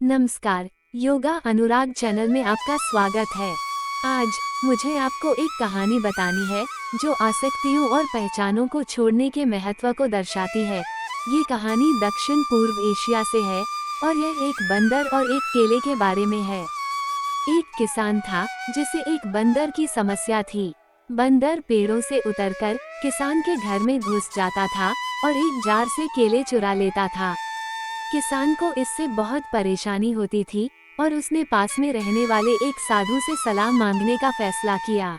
नमस्कार, योगा अनुराग चैनल में आपका स्वागत है। आज मुझे आपको एक कहानी बतानी है जो आसक्तियों और पहचानों को छोड़ने के महत्व को दर्शाती है। ये कहानी दक्षिण पूर्व एशिया से है और यह एक बंदर और एक केले के बारे में है। एक किसान था जिसे एक बंदर की समस्या थी। बंदर पेड़ों से उतरकर किसान के घर में घुस जाता था और एक जार से केले चुरा लेता था। किसान को इससे बहुत परेशानी होती थी और उसने पास में रहने वाले एक साधु से सलाह मांगने का फैसला किया।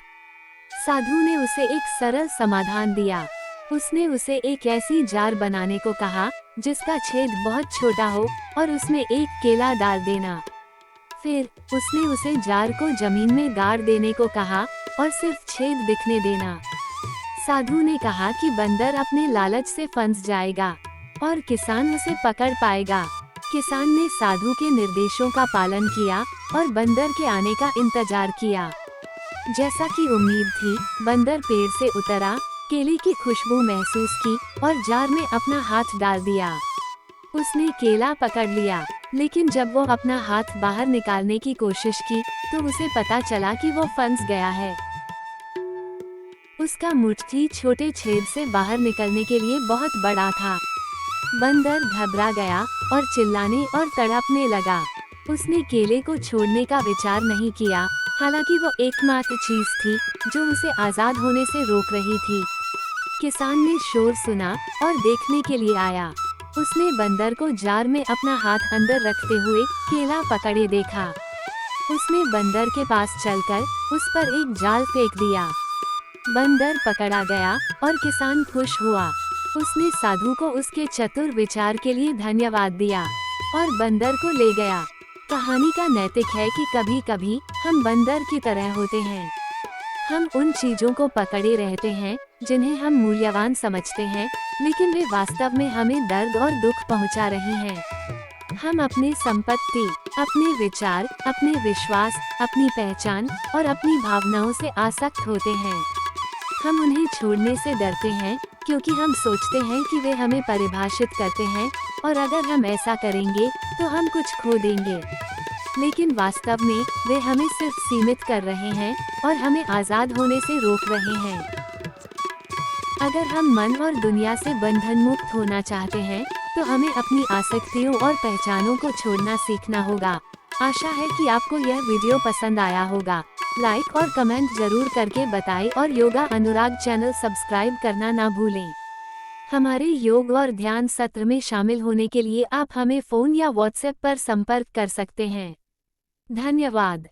साधु ने उसे एक सरल समाधान दिया। उसने उसे एक ऐसी जार बनाने को कहा जिसका छेद बहुत छोटा हो और उसमें एक केला डाल देना। फिर उसने उसे जार को जमीन में गाड़ देने को कहा और सिर्फ छेद दिखने देना। साधु ने कहा कि बंदर अपने लालच से फंस जाएगा और किसान उसे पकड़ पाएगा। किसान ने साधु के निर्देशों का पालन किया और बंदर के आने का इंतजार किया। जैसा कि उम्मीद थी, बंदर पेड़ से उतरा, केले की खुशबू महसूस की और जार में अपना हाथ डाल दिया। उसने केला पकड़ लिया, लेकिन जब वो अपना हाथ बाहर निकालने की कोशिश की तो उसे पता चला कि वो फंस गया है। उसका मुट्ठी छोटे छेद से बाहर निकलने के लिए बहुत बड़ा था। बंदर घबरा गया और चिल्लाने और तड़पने लगा। उसने केले को छोड़ने का विचार नहीं किया, हालांकि वो एकमात्र चीज थी जो उसे आजाद होने से रोक रही थी। किसान ने शोर सुना और देखने के लिए आया। उसने बंदर को जार में अपना हाथ अंदर रखते हुए केला पकड़े देखा। उसने बंदर के पास चलकर उस पर एक जाल फेंक दिया। बंदर पकड़ा गया और किसान खुश हुआ। उसने साधु को उसके चतुर विचार के लिए धन्यवाद दिया और बंदर को ले गया। कहानी का नैतिक है कि कभी कभी हम बंदर की तरह होते हैं। हम उन चीजों को पकड़े रहते हैं जिन्हें हम मूल्यवान समझते हैं, लेकिन वे वास्तव में हमें दर्द और दुख पहुंचा रही हैं। हम अपनी संपत्ति, अपने विचार, अपने विश्वास, अपनी पहचान और अपनी भावनाओं से आसक्त होते हैं। हम उन्हें छोड़ने से डरते हैं क्योंकि हम सोचते हैं कि वे हमें परिभाषित करते हैं और अगर हम ऐसा करेंगे तो हम कुछ खो देंगे। लेकिन वास्तव में वे हमें सिर्फ सीमित कर रहे हैं और हमें आज़ाद होने से रोक रहे हैं। अगर हम मन और दुनिया से बंधन मुक्त होना चाहते हैं तो हमें अपनी आसक्तियों और पहचानों को छोड़ना सीखना होगा। आशा है कि आपको यह वीडियो पसंद आया होगा। लाइक और कमेंट जरूर करके बताएं और योगा अनुराग चैनल सब्सक्राइब करना ना भूलें। हमारे योग और ध्यान सत्र में शामिल होने के लिए आप हमें फ़ोन या व्हाट्सएप पर संपर्क कर सकते हैं। धन्यवाद।